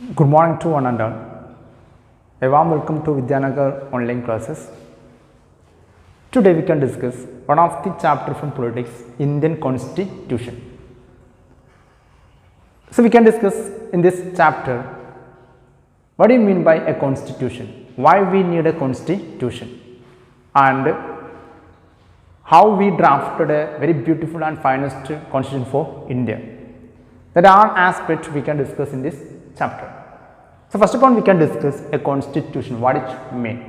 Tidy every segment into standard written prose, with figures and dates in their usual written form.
Good morning to one and all. A warm welcome to Vidyanagar online classes. Today we can discuss one of the chapter from politics, Indian Constitution. So we can discuss in this chapter what do you mean by a constitution, why we need a constitution, and how we drafted a very beautiful and finest constitution for India. That are aspects we can discuss in this chapter. So first of all, we can discuss a constitution, what it means.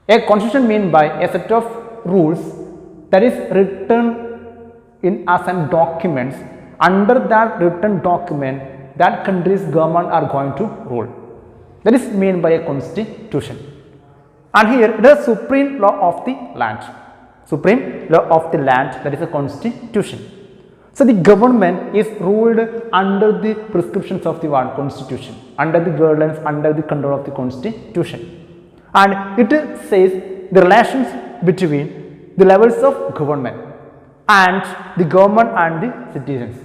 A constitution means by a set of rules that is written in as an documents. Under that written document, that country's government are going to rule. That is meant by a constitution. And here it is supreme law of the land. Supreme law of the land, that is a constitution. So the government is ruled under the prescriptions of the one constitution, under the guidelines, under the control of the constitution. And it says the relations between the levels of government and the government and the citizens.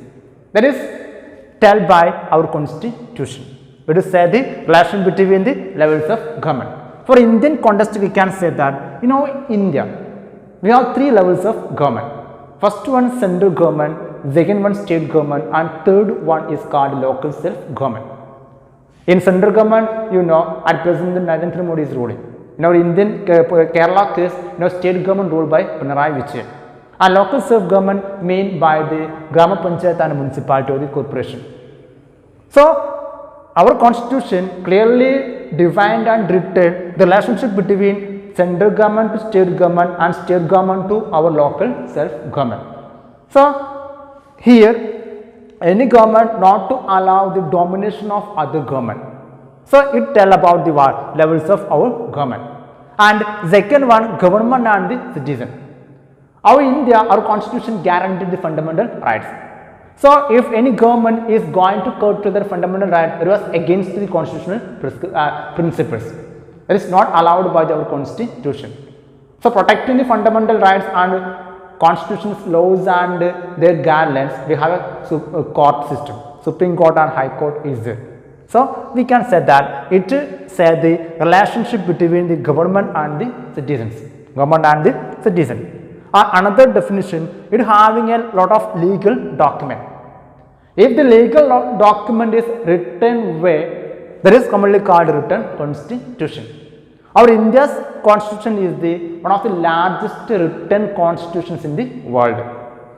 That is told by our constitution. It is say the relation between the levels of government. For Indian context, we can say that India, we have three levels of government. First one central government, second one state government, and third one is called local self-government. In central government, at present Narendra Modi is ruling. In our Indian Kerala case, state government ruled by Pinarayi Vijayan. And local self-government made by the Grama Panchayat and municipality or the corporation. So, our constitution clearly defined and written the relationship between central government to state government and state government to our local self-government. So, here any government not to allow the domination of other government. So, it tell about the levels of our government. And second one, government and the citizen. Our India, our constitution guaranteed the fundamental rights. So, if any government is going to curtail their fundamental rights, it was against the constitutional principles. It is not allowed by our constitution. So, protecting the fundamental rights and constitution's laws and their guidelines, we have a court system. Supreme Court and High Court is there. So, we can say that it says the relationship between the government and the citizens. Government and the citizen. Another definition, it having a lot of legal document. If the legal document is written way, that is commonly called written constitution. Our India's constitution is one of the largest written constitutions in the world.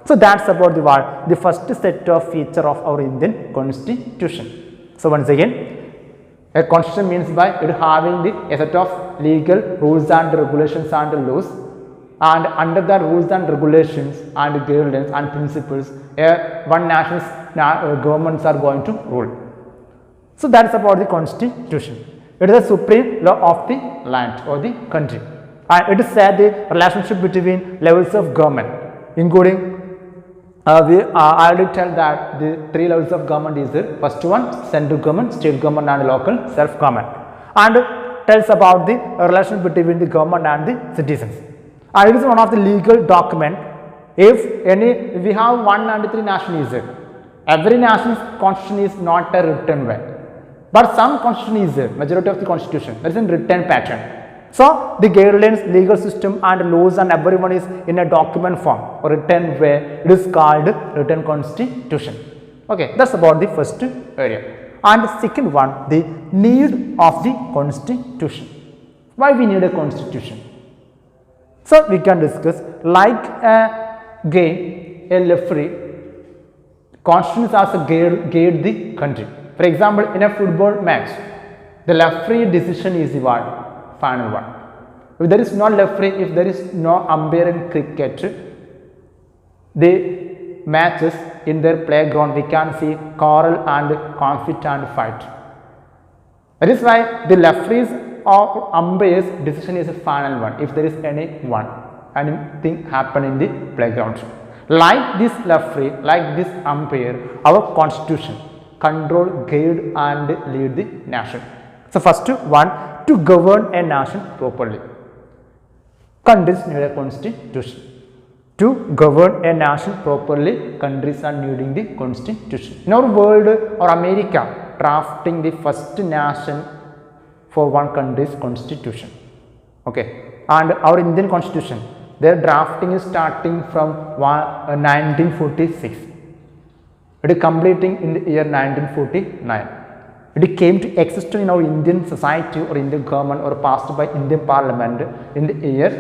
So that's about the first set of feature of our Indian constitution. So once again, a constitution means by it having a set of legal rules and regulations and laws, and under that rules and regulations and guidelines and principles, one nation's governments are going to rule. So that's about the constitution. It is the supreme law of the land or the country. And it is said the relationship between levels of government, including I already tell that the three levels of government is there. First one, central government, state government and local self-government. And tells about the relation between the government and the citizens. And it is one of the legal document. If we have 193 nations is there. Every nation's constitution is not a written way. But some constitution is there, majority of the constitution, there is a written pattern. So, the guidelines, legal system and laws and everyone is in a document form or written way. It is called written constitution. Okay, that's about the first area. And the second one, the need of the constitution. Why we need a constitution? So, we can discuss like a game, a referee, constitution is also guide the country. For example, in a football match, the referee decision is the final one. If there is no referee, if there is no umpire in cricket, the matches in their playground, we can see quarrel and conflict and fight. That is why the referees or umpires decision is the final one. If there is anything happen in the playground, like this referee, like this umpire, our constitution control, guide and lead the nation. So first one, to govern a nation properly. Countries need a constitution. To govern a nation properly, countries are needing the constitution. In our world or America, drafting the first nation for one country's constitution. Okay, and our Indian constitution, their drafting is starting from 1946. It is completing in the year 1949. It came to exist in our Indian society or Indian government or passed by Indian Parliament in the year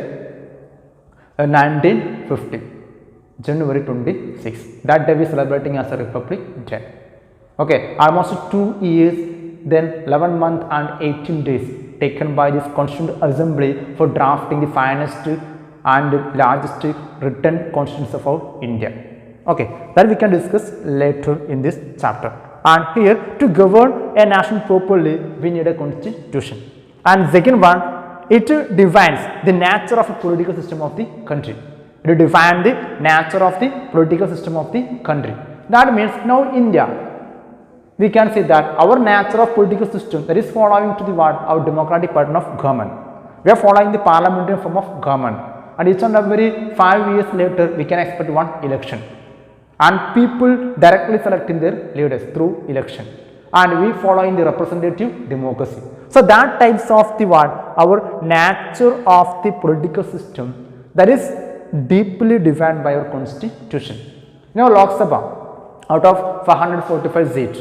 1950, January 26. That day we are celebrating as a Republic Day. Okay, almost 2 years, then 11 months and 18 days taken by this Constituent Assembly for drafting the finest and largest written constitutions of our India. Okay, that we can discuss later in this chapter. And here, to govern a nation properly, we need a constitution. And second one, it defines the nature of the political system of the country. It defines the nature of the political system of the country. That means now India, we can say that our nature of political system, that is following to the what? Our democratic pattern of government. We are following the parliamentary form of government. And each and every 5 years later, we can expect one election. And people directly selecting their leaders through election. And we following the representative democracy. So that types of the what? Our nature of the political system, that is deeply defined by our constitution. Lok Sabha, out of 545 seats,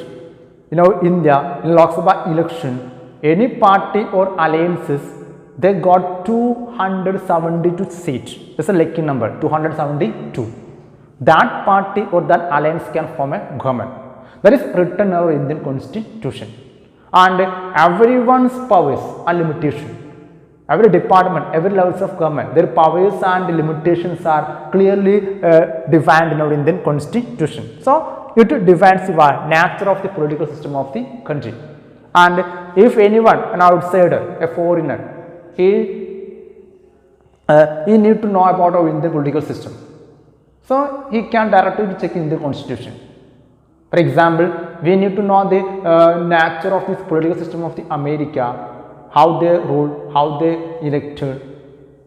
India, in Lok Sabha election, any party or alliances, they got 272 seats. That's a lucky number, 272. That party or that alliance can form a government. That is written in our Indian constitution. And everyone's powers and limitations, every department, every levels of government, their powers and limitations are clearly defined in our Indian constitution. So it defines the nature of the political system of the country. And if anyone, an outsider, a foreigner, he need to know about our Indian political system. So he can directly check in the constitution. For example, we need to know the nature of this political system of the America, how they rule, how they elected.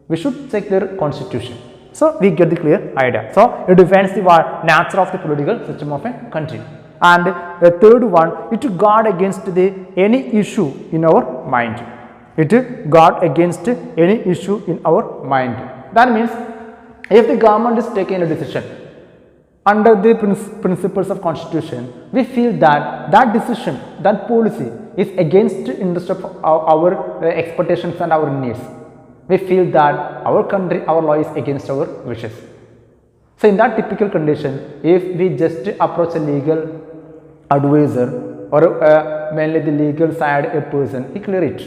We should check their constitution. So we get the clear idea. So it defines the nature of the political system of a country. And the third one, it guard against any issue in our mind. It guard against any issue in our mind. That means if the government is taking a decision under the principles of constitution, we feel that that decision, that policy is against the interest of our expectations and our needs. We feel that our country, our law is against our wishes. So in that typical condition, if we just approach a legal advisor or mainly the legal side a person, he clear it.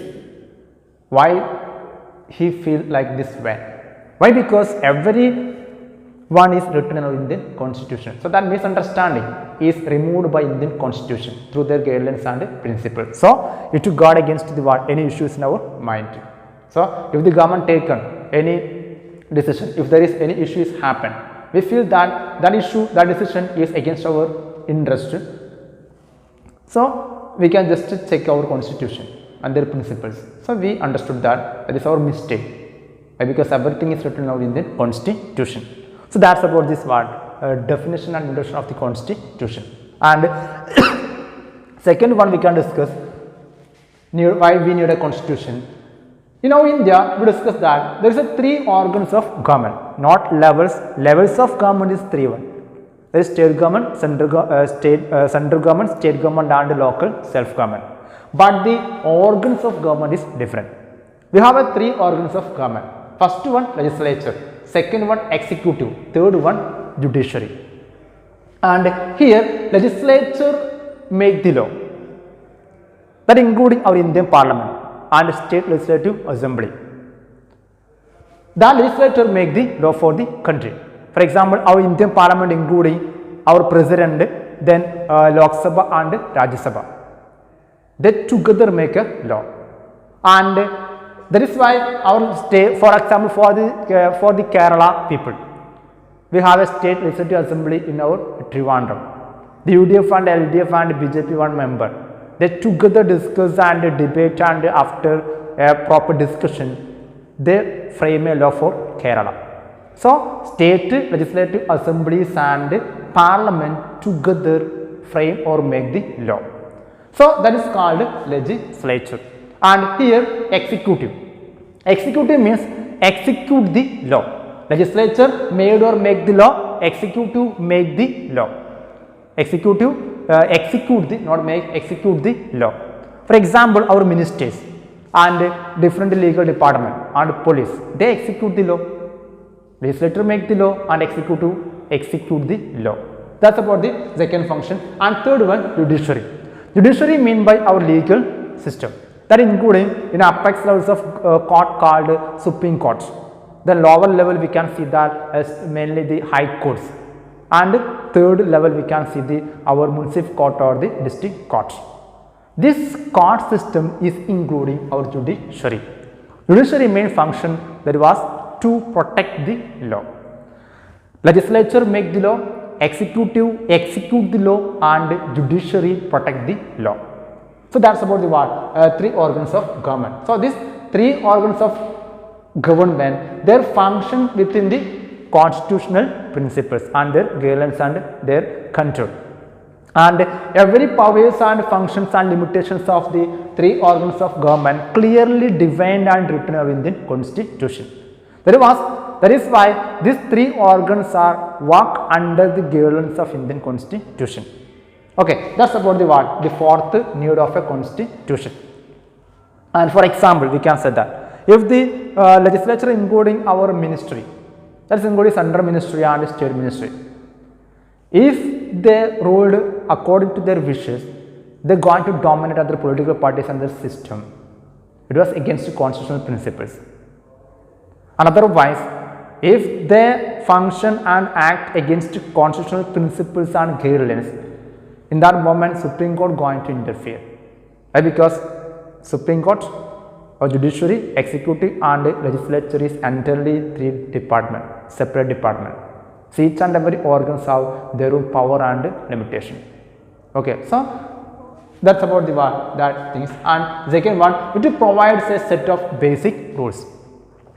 Why he feel like this way? Why? Because every one is written in our Indian constitution. So that misunderstanding is removed by Indian constitution through their guidelines and principles. So it to guard against the what? Any issues in our mind. So if the government taken any decision, if there is any issues happen, we feel that that issue, that decision is against our interest. So we can just check our constitution and their principles. So we understood that that is our mistake. Because everything is written out in the constitution. So that's about this word definition and introduction of the constitution. And second one we can discuss why we need a constitution. In our India, we discussed that there is a 3 organs of government, not levels. Levels of government is 3 one. There is state government, central government, state government, and local self government. But the organs of government is different. We have a 3 organs of government. First one, legislature. Second one, executive. Third one, judiciary. And here, legislature make the law. That including our Indian Parliament and state legislative assembly. The legislature make the law for the country. For example, our Indian Parliament including our president, then Lok Sabha and Rajya Sabha. They together make a law. And that is why our state, for example, for the Kerala people, we have a state legislative assembly in our Trivandrum. The UDF and LDF and BJP one member, they together discuss and debate, and after a proper discussion, they frame a law for Kerala. So state legislative assemblies and parliament together frame or make the law. So that is called legislature. And here executive. Executive means execute the law. Legislature made or make the law, executive make the law. Executive execute the, not make, execute the law. For example, our ministers and different legal department and police, they execute the law. Legislature make the law and executive execute the law. That's about the second function. And third one, judiciary. Judiciary mean by our legal system, that including in apex levels of court called Supreme Courts. The lower level we can see that as mainly the high courts, and third level we can see the our municipal court or the district courts. This court system is including our judiciary. Judiciary main function that was to protect the law. Legislature make the law, executive execute the law, and judiciary protect the law. So that's about the what? Three organs of government. So these three organs of government, their function within the constitutional principles and their guidelines and their control. And every powers and functions and limitations of the three organs of government clearly defined and written in the constitution. That is why these three organs are work under the guidelines of Indian constitution. Okay, that's about the what? The fourth need of a constitution. And for example, we can say that if the legislature including our ministry, that is including central ministry and state ministry, if they ruled according to their wishes, they are going to dominate other political parties and their system. It was against constitutional principles. And otherwise, if they function and act against constitutional principles and guidelines, in that moment Supreme Court going to interfere. Why? Because Supreme Court or judiciary, executive and legislature is entirely three departments, separate department. So each and every organs have their own power and limitation. Okay, so that's about the what, that things. And second one, it provides a set of basic rules.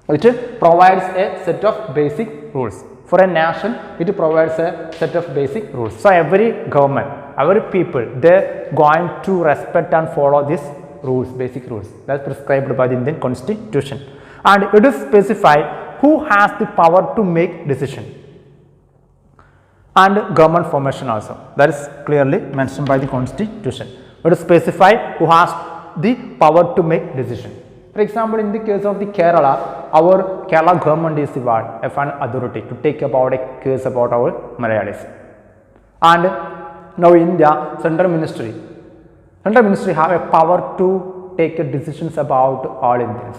It provides a set of basic rules. For a nation, it provides a set of basic rules. So every government, every people, they are going to respect and follow these rules, basic rules that is prescribed by the Indian constitution. And it is specified who has the power to make decision. And government formation also, that is clearly mentioned by the constitution. It is specified who has the power to make decision. For example, in the case of the Kerala, our Kerala government is the what? An authority to take about a case about our Malayalis. And now India, central ministry have a power to take decisions about all Indians.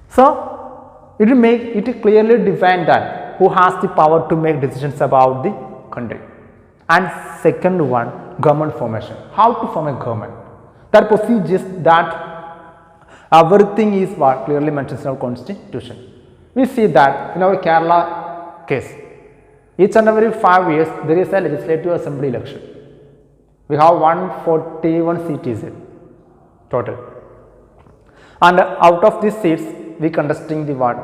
So it clearly defined that who has the power to make decisions about the country. And second one, government formation. How to form a government? There are procedures that everything is what clearly mentioned in our constitution. We see that in our Kerala case, each and every 5 years there is a legislative assembly election. We have 141 seats total, and out of these seats we conducting the what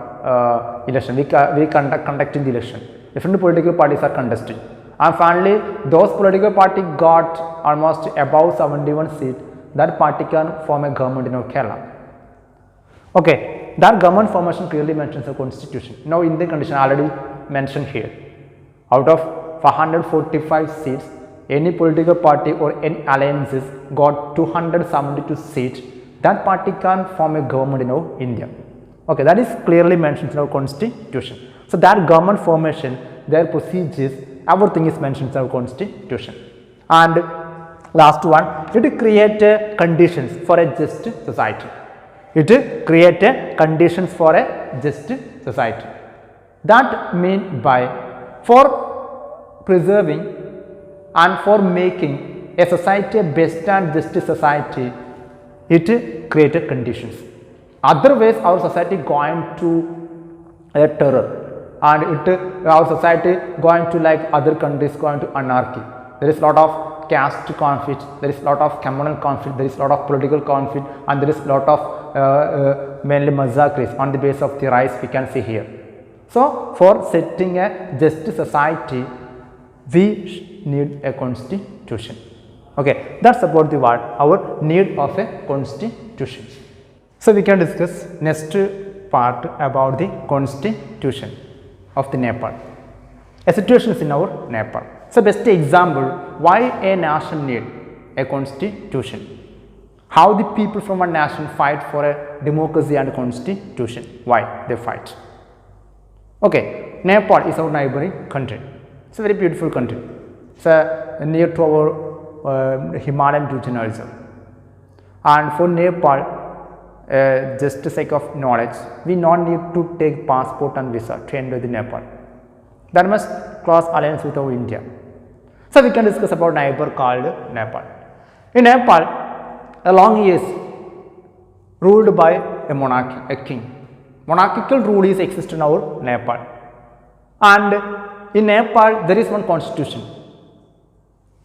election. We conducting the election. Different political parties are contesting, and finally those political party got almost above 71 seats. That party can form a government in our Kerala. Okay, that government formation clearly mentions the constitution. Now in the condition already mentioned here, out of 445 seats, any political party or any alliances got 272 seats, that party can form a government in our India. Okay, that is clearly mentioned in our constitution. So that government formation, their procedures, everything is mentioned in our constitution. And last one, it create conditions for a just society. It create conditions for a just society. That mean by for preserving and for making a society a best and just society, it created conditions. Otherwise, our society going to a terror, and our society going to like other countries going to anarchy. There is a lot of caste conflict, there is a lot of communal conflict, there is a lot of political conflict, and there is a lot of mainly massacres on the basis of the rights we can see here. So, for setting a just society, we need a constitution. Okay, that's about the what our need of a constitution. So we can discuss next part about the constitution of the Nepal. A situation is in our Nepal. So best example, why a nation need a constitution. How the people from a nation fight for a democracy and constitution. Why they fight. Okay, Nepal is our neighboring country. It's a very beautiful country. It's near to our Himalayan region also. And for Nepal, just a sake of knowledge, we not need to take passport and visa to enter the Nepal. That must cross alliance with our India. So we can discuss about neighbor called Nepal. In Nepal, a long years ruled by a monarch, a king. Monarchical rule is exist in our Nepal. And in Nepal, there is one constitution.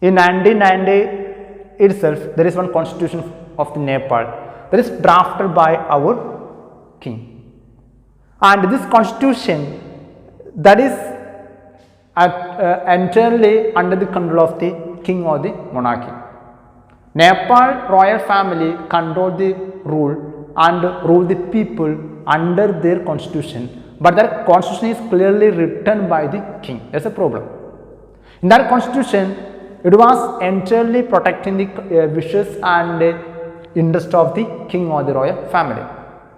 In 1990 itself, there is one constitution of the Nepal that is drafted by our king. And this constitution that is entirely under the control of the king or the monarchy. Nepal royal family control the rule and rule the people under their constitution, but their constitution is clearly written by the king. That's a problem. In that constitution, it was entirely protecting the wishes and interest of the king or the royal family.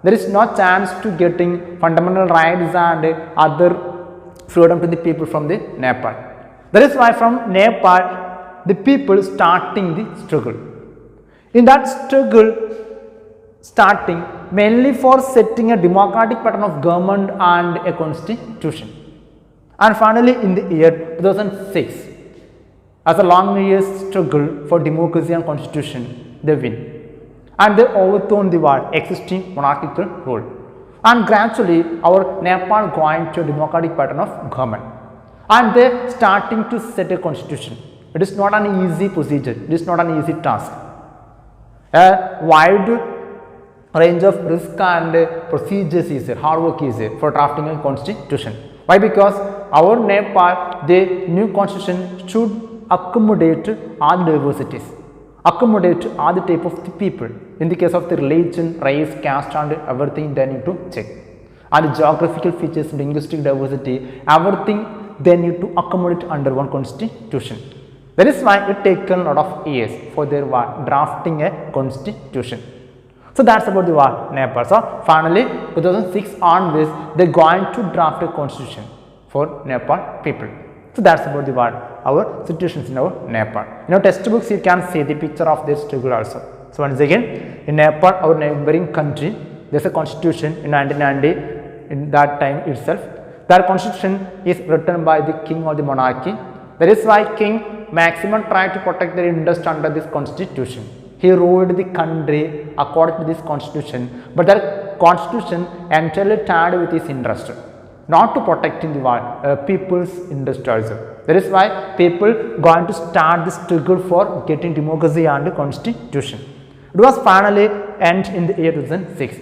There is no chance to getting fundamental rights and other freedom to the people from the Nepal. That is why from Nepal, the people starting the struggle. In that struggle, starting mainly for setting a democratic pattern of government and a constitution. And finally, in the year 2006, as a long years struggle for democracy and constitution, they win. And they overthrown the existing monarchical rule. And gradually, our Nepal going to a democratic pattern of government. And they starting to set a constitution. It is not an easy procedure. It is not an easy task. A wide range of risk and procedures is there, hard work is there for drafting a constitution. Why? Because our Nepal, the new constitution should accommodate all the diversities, accommodate all the type of the people. In the case of the religion, race, caste and everything they need to check. And the geographical features, linguistic diversity, everything they need to accommodate under one constitution. That is why it taken a lot of years for their drafting a constitution. So that's about the Nepal. So finally, 2006 onwards, they going to draft a constitution for Nepal people. So that's about the our situations in our Nepal. In our textbooks, you can see the picture of this struggle also. So once again, in Nepal, our neighboring country, there is a constitution in 1990. In that time itself, that constitution is written by the king or the monarchy. That is why king maximum tried to protect their interest under this constitution. He ruled the country according to this constitution, but that constitution entirely tied with his interest, not to protecting the people's interest also. That is why people going to start the struggle for getting democracy and constitution. It was finally end in the year 2006.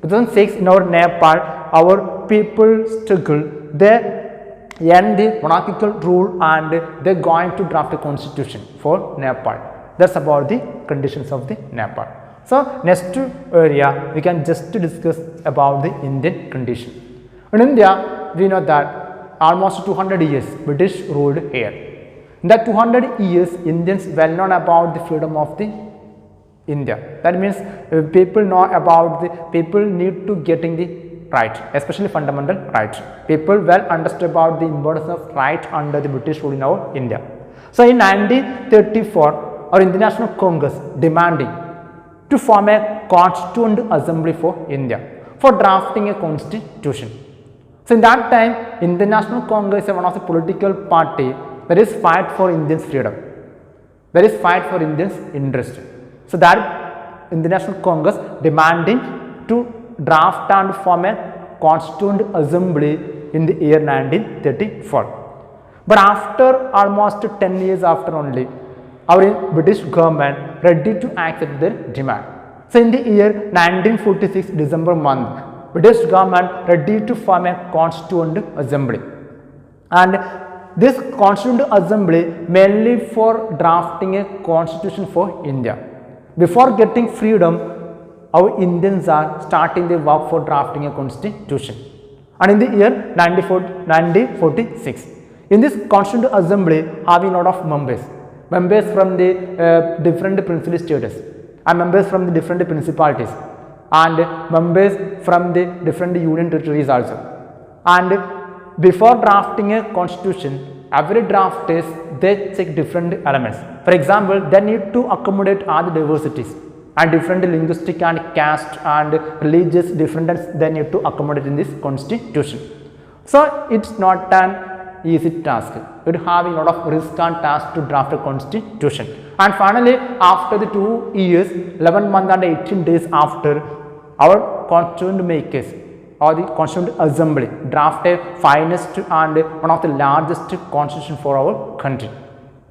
2006 in our Nepal, our people struggle. They end the monarchical rule and they are going to draft a constitution for Nepal. That's about the conditions of the Nepal. So next area we can just discuss about the Indian condition. In India, we know that almost 200 years British ruled here. In that 200 years, Indians well known about the freedom of the India. That means people know about the people need to getting the right, especially fundamental rights. People well understood about the importance of right under the British rule in our India. So in 1934, our International Congress demanding to form a constituent assembly for India for drafting a constitution. So in that time, International Congress is one of the political party that is fight for Indians' freedom, that is fight for Indians' interest. So that International Congress demanding to draft and form a constituent assembly in the year 1934. But after almost 10 years after only, our British government ready to accept their demand. So in the year 1946 December month, British government ready to form a constituent assembly. And this Constituent Assembly mainly for drafting a constitution for India. Before getting freedom, our Indians are starting the work for drafting a constitution. And in the year 1946, in this Constituent Assembly having a lot of members from the different princely states and members from the different principalities and members from the different union territories also. And before drafting a constitution, every draft is they check different elements. For example, they need to accommodate all the diversities and different linguistic and caste and religious differences they need to accommodate in this constitution. So it's not an easy task. It having a lot of risk and task to draft a constitution. And finally, after the 2 years, 11 months and 18 days after, our constituent makers or the Constituent Assembly draft a finest and one of the largest constitution for our country.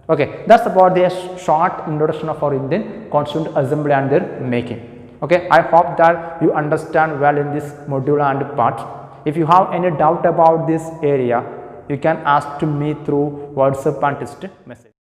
Okay, that's about the short introduction of our Indian Constituent Assembly and their making. Okay, I hope that you understand well in this module and part. If you have any doubt about this area, you can ask to me through WhatsApp and text message.